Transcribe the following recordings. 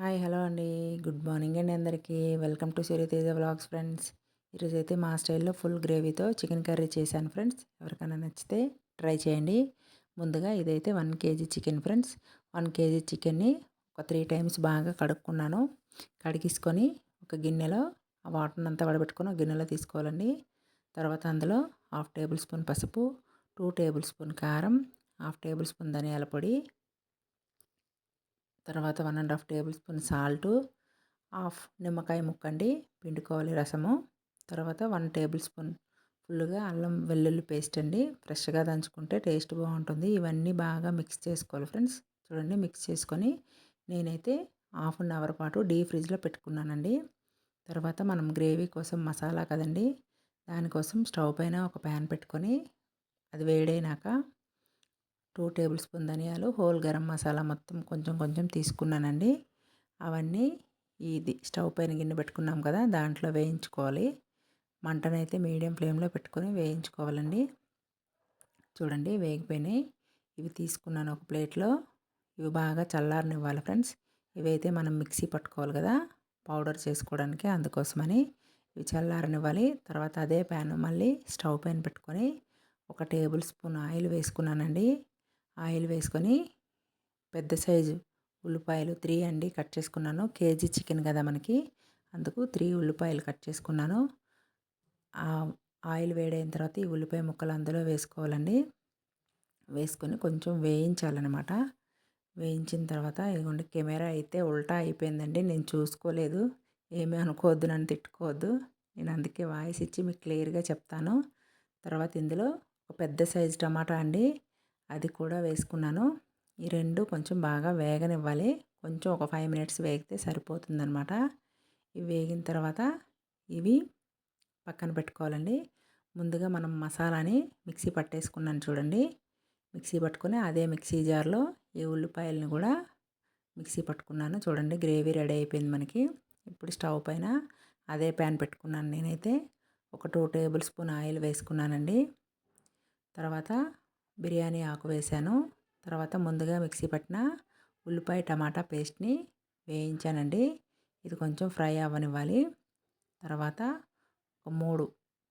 Hi hello అండి. Good morning అండి అందరికీ. Welcome to Siriteja vlogs friends. ఈరోజైతే మా స్టైల్లో ఫుల్ గ్రేవీతో చికెన్ కర్రీ చేశాను ఫ్రెండ్స్. ఎవరికైనా నచ్చితే ట్రై చేయండి. ముందుగా ఇదైతే 1 కేజీ చికెన్ ఫ్రెండ్స్. 1 కేజీ చికెన్ని ఒక 3 టైమ్స్ బాగా కడుక్కున్నాను. కడిగేసుకొని ఒక గిన్నెలో ఆ వాటర్ని అంతా వడబెట్టుకొని ఒక గిన్నెలో తీసుకోవాలండి. తర్వాత అందులో 1/2 టేబుల్ స్పూన్ పసుపు, 2 టేబుల్ స్పూన్ కారం, 1/2 టేబుల్ స్పూన్ ధనియాల పొడి, తర్వాత 1 టేబుల్ స్పూన్ సాల్టు, హాఫ్ నిమ్మకాయ ముక్కండి పిండుకోవాలి రసము. తర్వాత 1 టేబుల్ స్పూన్ ఫుల్లుగా అల్లం వెల్లుల్లి పేస్ట్ అండి. ఫ్రెష్గా దంచుకుంటే టేస్ట్ బాగుంటుంది. ఇవన్నీ బాగా మిక్స్ చేసుకోవాలి ఫ్రెండ్స్. చూడండి మిక్స్ చేసుకొని నేనైతే హాఫ్ అన్ అవర్ పాటు డీప్ ఫ్రిడ్జ్లో పెట్టుకున్నానండి. తర్వాత మనం గ్రేవీ కోసం మసాలా కదండి, దానికోసం స్టవ్ పైన ఒక ప్యాన్ పెట్టుకొని అది వేడైనాక 2 టేబుల్ స్పూన్ ధనియాలు, హోల్ గరం మసాలా మొత్తం కొంచెం కొంచెం తీసుకున్నానండి. అవన్నీ ఇది స్టవ్ పైన గిన్నె పెట్టుకున్నాం కదా, దాంట్లో వేయించుకోవాలి. మంటనైతే మీడియం ఫ్లేమ్లో పెట్టుకొని వేయించుకోవాలండి. చూడండి వేగిపోయినాయి. ఇవి తీసుకున్నాను ఒక ప్లేట్లో. ఇవి బాగా చల్లారనివ్వాలి ఫ్రెండ్స్. ఇవైతే మనం మిక్సీ పట్టుకోవాలి కదా పౌడర్ చేసుకోవడానికి, అందుకోసమని ఇవి చల్లారనివ్వాలి. తర్వాత అదే ప్యాన్ మళ్ళీ స్టవ్ పైన పెట్టుకొని ఒక టేబుల్ స్పూన్ ఆయిల్ వేసుకున్నానండి. ఆయిల్ వేసుకొని పెద్ద సైజు ఉల్లిపాయలు 3 అండి కట్ చేసుకున్నాను. కేజీ చికెన్ కదా మనకి, అందుకు 3 ఉల్లిపాయలు కట్ చేసుకున్నాను. ఆయిల్ వేడైన తర్వాత ఈ ఉల్లిపాయ ముక్కలు అందులో వేసుకోవాలండి. వేసుకొని కొంచెం వేయించాలన్నమాట. వేయించిన తర్వాత ఇదిగోండి కెమెరా అయితే ఉల్టా అయిపోయిందండి. నేను చూసుకోలేదు, ఏమీ అనుకోవద్దు, నన్ను తిట్టుకోవద్దు. నేను అందుకే వాయిస్ ఇచ్చి మీకు క్లియర్గా చెప్తాను. తర్వాత ఇందులో ఒక పెద్ద సైజు టమాటా అండి, అది కూడా వేసుకున్నాను. ఈ రెండు కొంచెం బాగా వేగనివ్వాలి. కొంచెం ఒక 5 మినిట్స్ వేగితే సరిపోతుందనమాట. ఇవి వేగిన తర్వాత ఇవి పక్కన పెట్టుకోవాలండి. ముందుగా మనం మసాలాని మిక్సీ పట్టేసుకున్నాను చూడండి. మిక్సీ పట్టుకొని అదే మిక్సీ జార్లో ఈ ఉల్లిపాయలను కూడా మిక్సీ పట్టుకున్నాను. చూడండి గ్రేవీ రెడీ అయిపోయింది మనకి. ఇప్పుడు స్టవ్ పైన అదే ప్యాన్ పెట్టుకున్నాను. నేనైతే ఒక 2 టేబుల్ స్పూన్ ఆయిల్ వేసుకున్నానండి. తర్వాత బిర్యానీ ఆకు వేశాను. తర్వాత ముందుగా మిక్సీ పట్టిన ఉల్లిపాయ టమాటా పేస్ట్ని వేయించానండి. ఇది కొంచెం ఫ్రై అవ్వనివ్వాలి. తర్వాత ఒక 3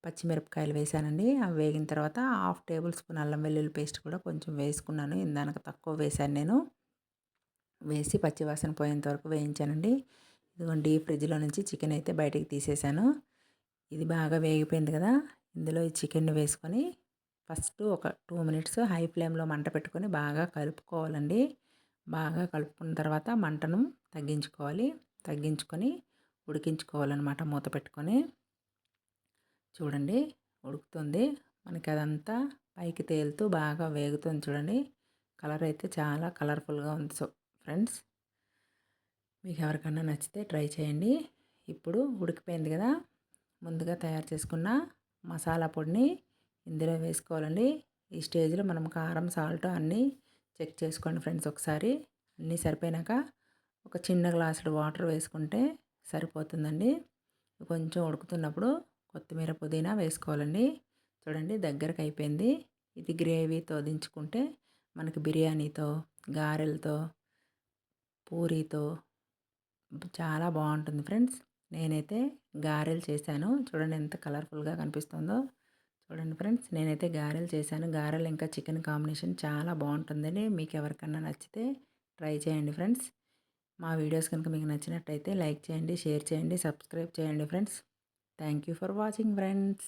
పచ్చిమిరపకాయలు వేసానండి. అవి వేగిన తర్వాత 1/2 టేబుల్ స్పూన్ అల్లం వెల్లుల్లి పేస్ట్ కూడా కొంచెం వేసుకున్నాను. ఇందాక తక్కువ వేశాను నేను. వేసి పచ్చివాసన పోయేంత వరకు వేయించానండి. ఇదిగోండి ఫ్రిడ్జ్లో నుంచి చికెన్ అయితే బయటికి తీసేసాను. ఇది బాగా వేగిపోయింది కదా, ఇందులో ఈ చికెన్ వేసుకొని ఫస్ట్ ఒక 2 మినిట్స్ హై ఫ్లేమ్లో మంట పెట్టుకొని బాగా కలుపుకోవాలండి. బాగా కలుపుకున్న తర్వాత మంటను తగ్గించుకోవాలి. తగ్గించుకొని ఉడికించుకోవాలన్నమాట మూత పెట్టుకొని. చూడండి ఉడుకుతుంది మనకి, అదంతా పైకి తేలుతూ బాగా వేగుతుంది చూడండి. కలర్ అయితే చాలా కలర్ఫుల్గా ఉంది. సో ఫ్రెండ్స్, మీకు ఎవరికన్నా నచ్చితే ట్రై చేయండి. ఇప్పుడు ఉడికిపోయింది కదా, ముందుగా తయారు చేసుకున్న మసాలా పొడిని ఇందులో వేసుకోవాలండి. ఈ స్టేజ్లో మనం కారం సాల్ట్ అన్నీ చెక్ చేసుకోండి ఫ్రెండ్స్ ఒకసారి. అన్నీ సరిపోయినాక ఒక చిన్న గ్లాసుడు వాటర్ వేసుకుంటే సరిపోతుందండి. కొంచెం ఉడుకుతున్నప్పుడు కొత్తిమీర పుదీనా వేసుకోవాలండి. చూడండి దగ్గరకు అయిపోయింది. ఇది గ్రేవీతో దించుకుంటే మనకి బిర్యానీతో, గారెలతో, పూరీతో చాలా బాగుంటుంది ఫ్రెండ్స్. నేనైతే గారెలు చేశాను. చూడండి ఎంత కలర్ఫుల్గా కనిపిస్తుందో. చూడండి ఫ్రెండ్స్, నేనైతే గారెలు చేశాను. గారెలు ఇంకా చికెన్ కాంబినేషన్ చాలా బాగుంటుందండి. మీకు ఎవరికన్నా నచ్చితే ట్రై చేయండి ఫ్రెండ్స్. మా వీడియోస్ కనుక మీకు నచ్చినట్టయితే లైక్ చేయండి, షేర్ చేయండి, సబ్స్క్రైబ్ చేయండి friends. Thank you for watching friends.